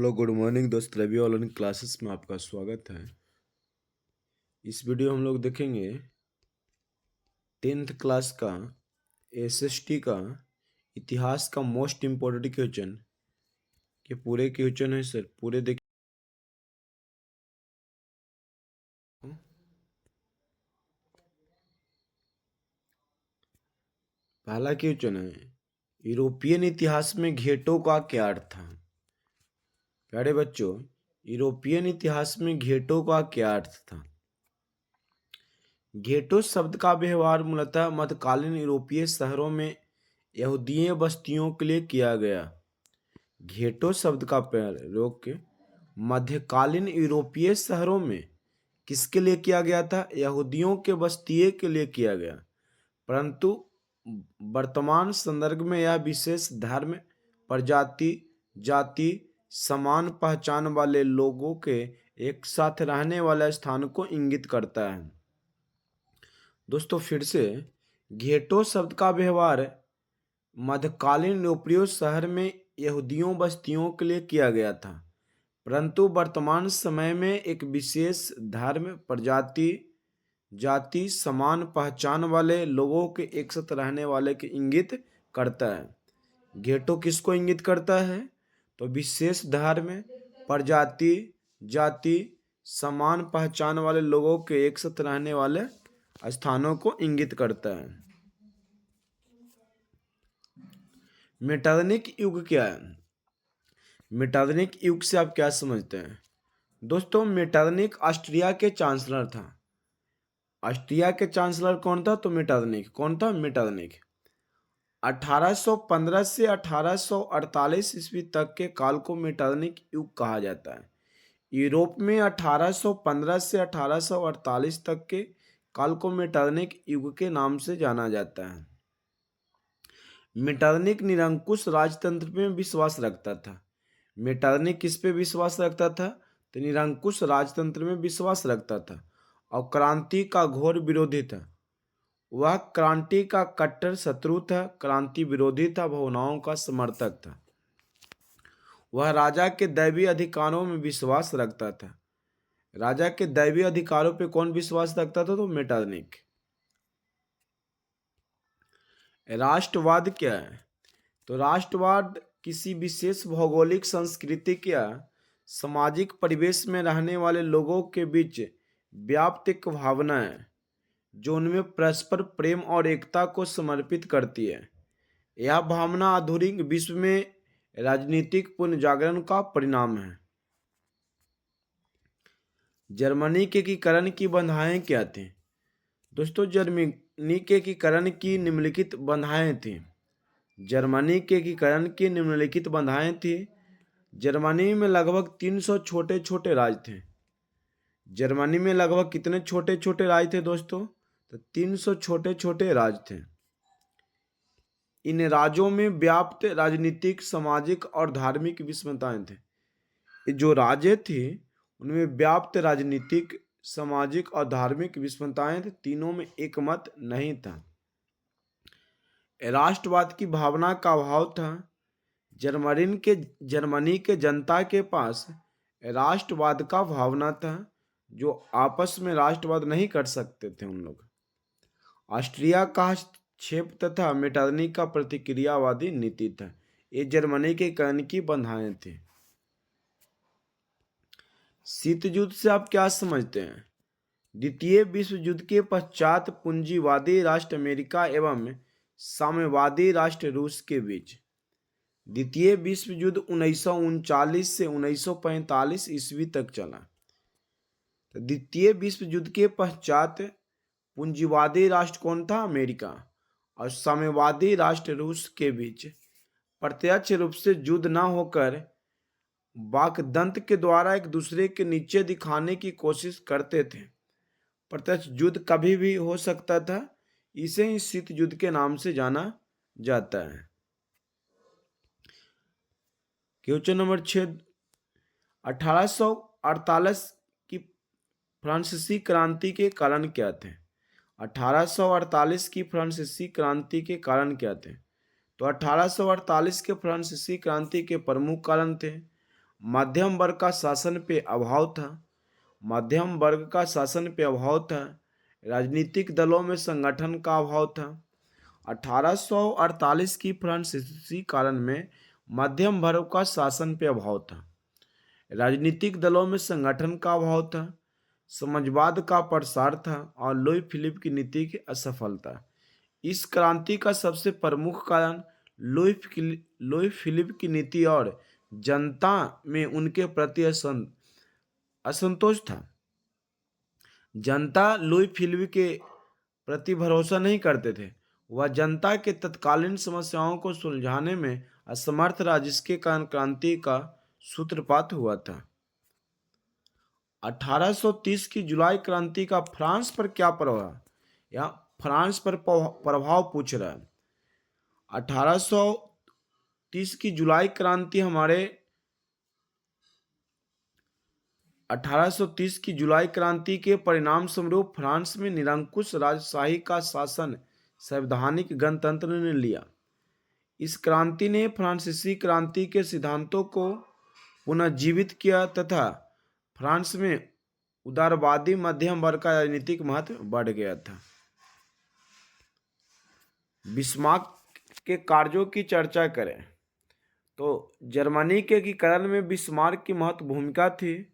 Hello good morning दोस्त, Ravi online classes में आपका स्वागत है। इस वीडियो हम लोग देखेंगे 10th क्लास का एसएसटी का इतिहास का मोस्ट इम्पोर्टेंट क्वेश्चन के पूरे क्वेश्चन है सर, पूरे देखिए। पहला क्वेश्चन है, यूरोपियन इतिहास में घेटों का क्या अर्थ था। प्यारे बच्चों, यूरोपियन इतिहास में घेटों का क्या अर्थ था। घेटो शब्द का व्यवहार मूलतः मध्यकालीन यूरोपीय शहरों में यहूदीय बस्तियों के लिए किया गया। घेटो शब्द का प्रयोग के मध्यकालीन यूरोपीय शहरों में किसके लिए किया गया था? यहूदियों के बस्तियों के लिए किया गया। परंतु वर्तमान संदर्भ में यह विशेष धर्म, प्रजाति, जाति, समान पहचान वाले लोगों के एक साथ रहने वाले स्थान को इंगित करता है। दोस्तों फिर से, घेटो शब्द का व्यवहार मध्यकालीन यूरोपीय शहर में यहूदियों बस्तियों के लिए किया गया था, परंतु वर्तमान समय में एक विशेष धर्म, प्रजाति, जाति, समान पहचान वाले लोगों के एक साथ रहने वाले के इंगित करता है। घेटो किसको इंगित करता है? तो विशेष धर्म, प्रजाति, जाति, समान पहचान वाले लोगों के एक साथ रहने वाले स्थानों को इंगित करता है। मेटाधनिक युग क्या है? मेटाधनिक युग से आप क्या समझते हैं? दोस्तों मेटाधनिक ऑस्ट्रिया के चांसलर था। ऑस्ट्रिया के चांसलर कौन था? तो मेटाधनिक। कौन था? मेटाधनिक। 1815 से 1848 ईस्वी तक के काल को मेटाधनिक युग कहा जाता है। यूरोप में 1815 से 1848 तक के काल को मेटाधनिक युग के नाम से जाना जाता है। मेटाधनिक निरंकुश राजतंत्र में विश्वास रखता था। मेटाधनिक किस पे विश्वास रखता था? तो निरंकुश राजतंत्र में विश्वास रखता था और क्रांति का घोर विरोधी था। वह क्रांति का कट्टर शत्रु था, क्रांति विरोधी था, भावनाओं का समर्थक था। वह राजा के दैवीय अधिकारों में विश्वास रखता था। राजा के दैवीय अधिकारों पे कौन विश्वास रखता था? तो मेटाधनिक। राष्ट्रवाद क्या है? तो राष्ट्रवाद किसी विशेष भौगोलिक, सांस्कृतिक या सामाजिक परिवेश में रहने वाले लोगों के बीच व्याप्त एक भावना है जो उनमें परस्पर प्रेम और एकता को समर्पित करती है। यह भावना आधुनिक विश्व में राजनीतिक पुनर्जागरण का परिणाम है। जर्मनी के एकीकरण की बाधाएं क्या थी? दोस्तों जर्मनी के एकीकरण की निम्नलिखित बाधाएं थी। जर्मनी के एकीकरण की निम्नलिखित बाधाएं थी। जर्मनी में लगभग 300 छोटे छोटे राज्य थे। जर्मनी में लगभग कितने छोटे छोटे राज्य थे दोस्तों? तो 300 छोटे छोटे राज्य थे। इन राज्यों में व्याप्त राजनीतिक, सामाजिक और धार्मिक विषमताएं थे। जो राज्य थे उनमें व्याप्त राजनीतिक, सामाजिक और धार्मिक विषमताएं थे। तीनों में एक मत नहीं था। राष्ट्रवाद की भावना का अभाव था। जर्मनी के जनता के पास राष्ट्रवाद का भावना था, जो आपस में राष्ट्रवाद नहीं कर सकते थे उन लोग। ऑस्ट्रिया का हस्तक्षेप तथा मेटाधनिक का प्रतिक्रियावादी नीति था। ये जर्मनी के कर्ण की बाधाएं थी। शीत युद्ध से आप क्या समझते हैं? द्वितीय विश्व युद्ध के पश्चात पूंजीवादी राष्ट्र अमेरिका एवं साम्यवादी राष्ट्र रूस के बीच द्वितीय विश्व युद्ध 1939 से 1945 ईस्वी तक चला। तो द्वितीय विश्व युद्ध के पश्चात पूंजीवादी राष्ट्र कौन था? अमेरिका और साम्यवादी राष्ट्र रूस के बीच प्रत्यक्ष रूप से युद्ध न होकर वाकदंत के द्वारा एक दूसरे के नीचे दिखाने की कोशिश करते थे। प्रत्यक्ष युद्ध कभी भी हो सकता था। इसे ही शीत युद्ध के नाम से जाना जाता है। क्वेश्चन नंबर 6, 1848 की फ्रांसीसी क्रांति के कारण क्या थे? 1848 की फ्रांसीसी क्रांति के कारण क्या थे? तो 1848 के फ्रांसीसी क्रांति के प्रमुख कारण थे मध्यम वर्ग का शासन पे अभाव था। मध्यम वर्ग का शासन पे अभाव था। राजनीतिक दलों में संगठन का अभाव था। 1848 की फ्रांसीसी कानून में मध्यम वर्ग का शासन पे अभाव था। राजनीतिक दलों में संगठन का अभाव था। समाजवाद का प्रसार था और लुई फिलिप की नीति की असफलता। इस क्रांति का सबसे प्रमुख कारण लुई फिलिप की नीति और जनता में उनके प्रति असंतोष था। जनता लुई फिलिप के प्रति भरोसा नहीं करते थे। वह जनता के तत्कालीन समस्याओं को सुलझाने में असमर्थ रहा, जिसके कारण क्रांति का सूत्रपात हुआ था। 1830 की जुलाई क्रांति का फ्रांस पर क्या प्रभाव, या फ्रांस पर प्रभाव पूछ रहा है। 1830 की जुलाई क्रांति 1830 की जुलाई क्रांति के परिणाम स्वरूप फ्रांस में निरंकुश राजशाही का शासन संवैधानिक गणतंत्र ने लिया। इस क्रांति ने फ्रांसीसी क्रांति के सिद्धांतों को पुनर्जीवित किया तथा फ्रांस में उदारवादी मध्यम वर्ग का राजनीतिक महत्व बढ़ गया था। बिस्मार्क के कार्यों की चर्चा करें तो जर्मनी के एकीकरण में बिस्मार्क की महत्व भूमिका थी।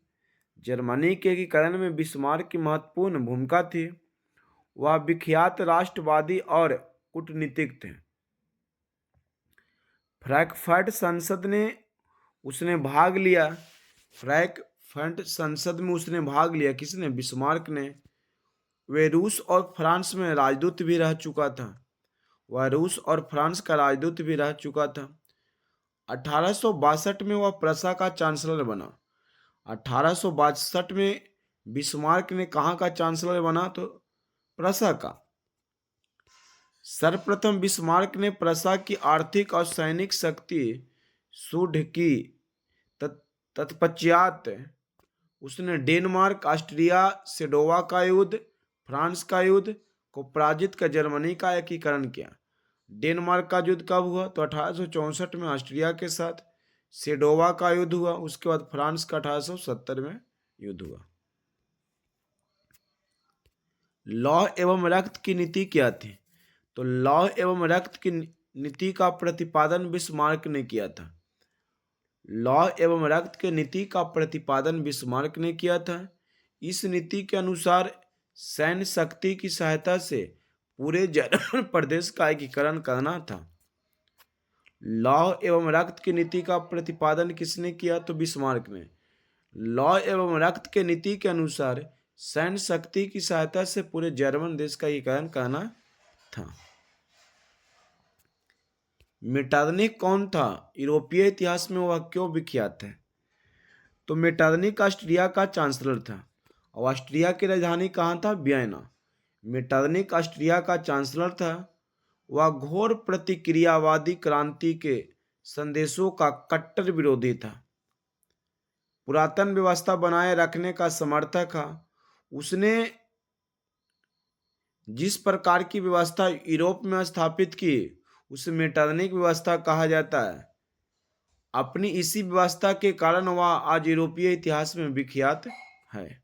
जर्मनी के एकीकरण में बिस्मार्क की महत्वपूर्ण भूमिका थी। वह विख्यात राष्ट्रवादी और कूटनीतिक थे। फ्रैंकफर्ट संसद में उसने भाग लिया। फ्रैंकफर्ट संसद में उसने भाग लिया। किसने? बिस्मार्क ने। वे रूस और फ्रांस में राजदूत भी रह चुका था। वह रूस और फ्रांस का राजदूत भी रह चुका था। 1862 में वह प्रसा का चांसलर बना। 1862 में बिस्मार्क ने कहाँ का चांसलर बना? तो प्रसा का। सर्वप्रथम बिस्मार्क ने प्रसा की आर्थिक और सैनिक शक्ति सुदृढ़ की। तत्पश्चात उसने डेनमार्क, ऑस्ट्रिया, सेडोवा का युद्ध, फ्रांस का युद्ध को पराजित कर जर्मनी का एकीकरण किया। डेनमार्क का युद्ध कब हुआ? तो 1864 में ऑस्ट्रिया के साथ। सेडोवा का युद्ध हुआ। उसके बाद फ्रांस का 1870 में युद्ध हुआ। लौह एवं रक्त की नीति क्या थी? तो लौह एवं रक्त की नीति का प्रतिपादन बिस्मार्क ने किया था। लौह एवं रक्त के नीति का प्रतिपादन बिस्मार्क ने किया था। इस नीति के अनुसार सैन्य शक्ति की सहायता से पूरे जर्मन प्रदेश का एकीकरण करना था। लौह एवं रक्त की नीति का प्रतिपादन किसने किया? तो बिस्मार्क ने। लौह एवं रक्त के नीति के अनुसार सैन्य शक्ति की सहायता से पूरे जर्मन देश का एकीकरण करना था। मेटरनिख कौन था? यूरोपीय इतिहास में वह क्यों विख्यात है? तो मेटरनिख ऑस्ट्रिया का चांसलर था और ऑस्ट्रिया की राजधानी कहाँ था? वियना। मेटरनिख ऑस्ट्रिया का चांसलर था। वह घोर प्रतिक्रियावादी क्रांति के संदेशों का कट्टर विरोधी था। पुरातन व्यवस्था बनाए रखने का समर्थक था। उसने जिस प्रकार की व्यवस्था यूरोप में स्थापित की उसे मेटरनिख व्यवस्था कहा जाता है। अपनी इसी व्यवस्था के कारण वह आज यूरोपीय इतिहास में विख्यात है।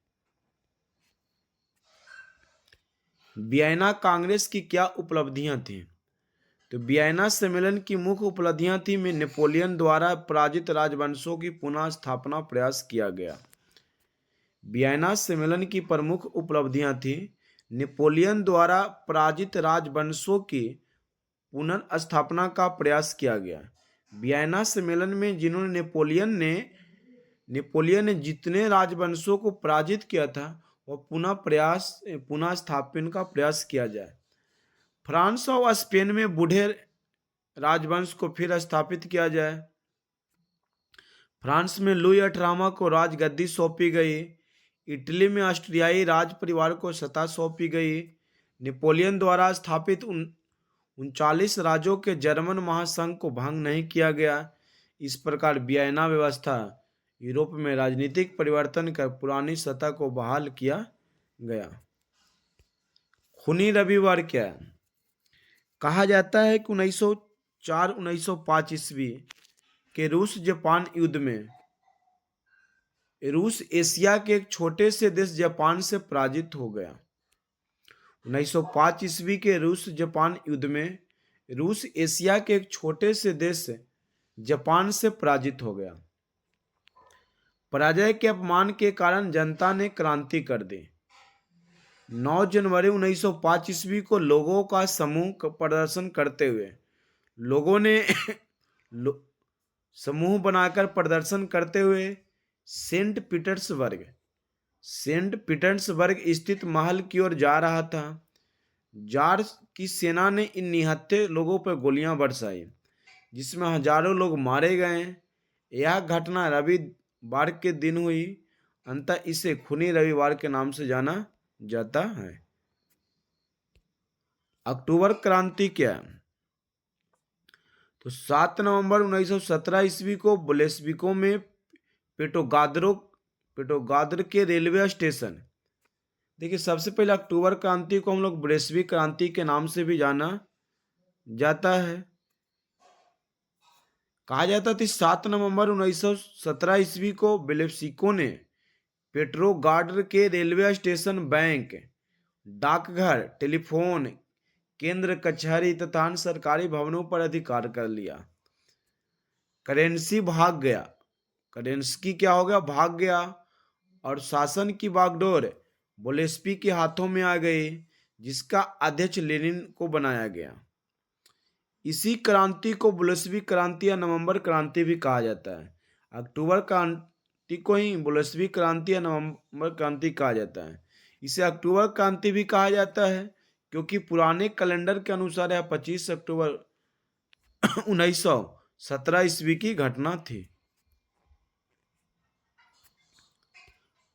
वियना कांग्रेस की क्या उपलब्धियां थी? तो वियना सम्मेलन की मुख्य उपलब्धियां थी में नेपोलियन द्वारा पराजित राजवंशों की पुनः स्थापना प्रयास किया गया। वियना सम्मेलन की प्रमुख उपलब्धियां थी नेपोलियन द्वारा पराजित राजवंशों की पुनर्स्थापना का प्रयास किया गया। वियना सम्मेलन में जिन्होंने नेपोलियन ने जितने राजवंशों को पराजित किया था वह पुनः स्थापना का प्रयास किया जाए। फ्रांस और स्पेन में बूढ़े राजवंश को फिर स्थापित किया जाए। फ्रांस में लुई 18वां को राजगद्दी सौंपी गई। इटली में ऑस्ट्रियाई राज परिवार को सत्ता सौंपी गई। नेपोलियन द्वारा स्थापित 39 राज्यों के जर्मन महासंघ को भंग नहीं किया गया। इस प्रकार वियना व्यवस्था यूरोप में राजनीतिक परिवर्तन कर पुरानी सत्ता को बहाल किया गया। खूनी रविवार क्या है? कहा जाता है कि 1904-1905 ईस्वी के रूस जापान युद्ध में रूस एशिया के एक छोटे से देश जापान से पराजित हो गया। 1905 ईस्वी के रूस जापान युद्ध में रूस एशिया के एक छोटे से देश जापान से पराजित हो गया। पराजय के अपमान के कारण जनता ने क्रांति कर दी। 9 जनवरी 1905 ईस्वी को लोगों का समूह प्रदर्शन करते हुए लोगों ने समूह बनाकर प्रदर्शन करते हुए सेंट पीटर्सबर्ग स्थित महल की ओर जा रहा था। जार की सेना ने इन निहत्थे लोगों पर गोलियां बरसाई, जिसमें हजारों लोग मारे गए। यह घटना रविवार के दिन हुई। अंततः इसे खूनी रविवार के नाम से जाना जाता है। अक्टूबर क्रांति क्या है? तो 7 नवंबर 1917 ईस्वी को बोल्शेविकों में पेट्रोग्राद के रेलवे स्टेशन, देखिए सबसे पहले अक्टूबर क्रांति को हम लोग बोल्शेविक क्रांति के नाम से भी जाना जाता है। कहा जाता था 7 नवंबर 1917 ईस्वी को बोल्शेविकों ने पेट्रोग्राड के रेलवे स्टेशन, बैंक, डाकघर, टेलीफोन केंद्र, कचहरी तथा अन्य सरकारी भवनों पर अधिकार कर लिया। करेंसी भाग गया, करेंसी क्या हो गया? भाग गया। और शासन की बागडोर बोल्शेविक के हाथों में आ गई, जिसका अध्यक्ष लेनिन को बनाया गया। इसी क्रांति को बोल्शेविक क्रांति या नवंबर क्रांति भी कहा जाता है। अक्टूबर क्रांति को ही बोल्शेविक क्रांति या नवंबर क्रांति कहा जाता है। इसे अक्टूबर क्रांति भी कहा जाता है क्योंकि पुराने कैलेंडर के अनुसार यह 25 अक्टूबर 1917 ईस्वी की घटना थी।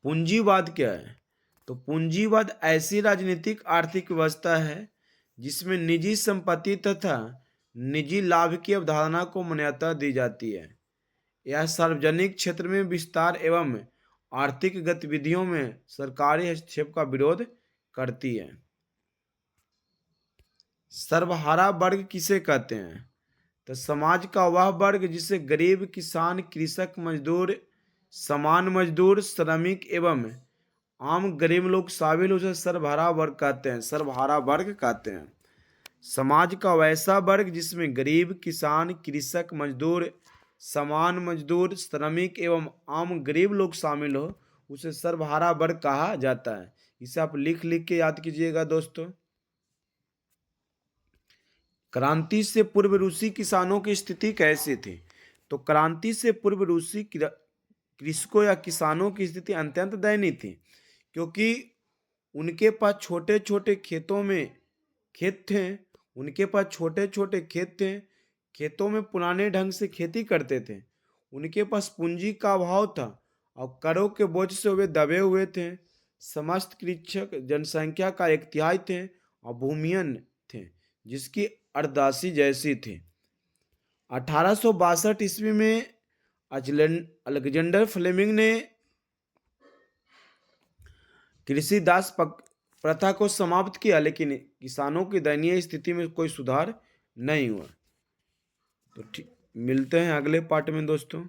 पूंजीवाद क्या है? तो पूंजीवाद ऐसी राजनीतिक आर्थिक व्यवस्था है जिसमें निजी संपत्ति तथा निजी लाभ की अवधारणा को मान्यता दी जाती है। यह सार्वजनिक क्षेत्र में विस्तार एवं आर्थिक गतिविधियों में सरकारी हस्तक्षेप का विरोध करती है। सर्वहारा वर्ग किसे कहते हैं? तो समाज का वह वर्ग जिसे गरीब, किसान, कृषक, मजदूर, समान मजदूर, श्रमिक एवं आम गरीब लोग शामिल, उसे सर्वहारा वर्ग कहते हैं। सर्वहारा वर्ग कहते हैं समाज का वैसा वर्ग जिसमें गरीब, किसान, कृषक, मजदूर, समान मजदूर, श्रमिक एवं आम गरीब लोग शामिल हो, उसे सर्वहारा वर्ग कहा जाता है। इसे आप लिख के याद कीजिएगा दोस्तों। क्रांति से पूर्व रूसी किसानों की स्थिति कैसी थी? तो क्रांति से पूर्व रूसी कृषकों या किसानों की स्थिति अत्यंत दयनीय थी, क्योंकि उनके पास छोटे छोटे खेत थे। उनके पास छोटे छोटे खेत थे, खेतों में पुराने ढंग से खेती करते थे। उनके पास पूंजी का अभाव था और करों के बोझ से वे दबे हुए थे। समस्त कृषक जनसंख्या का 1/3 थे और भूमिहीन थे, जिसकी अर्दासी जैसी थी। 1862 ईस्वी में अलेक्जेंडर फ्लेमिंग ने कृषि दास प्रथा को समाप्त किया, लेकिन किसानों की दयनीय स्थिति में कोई सुधार नहीं हुआ। तो मिलते हैं अगले पार्ट में दोस्तों।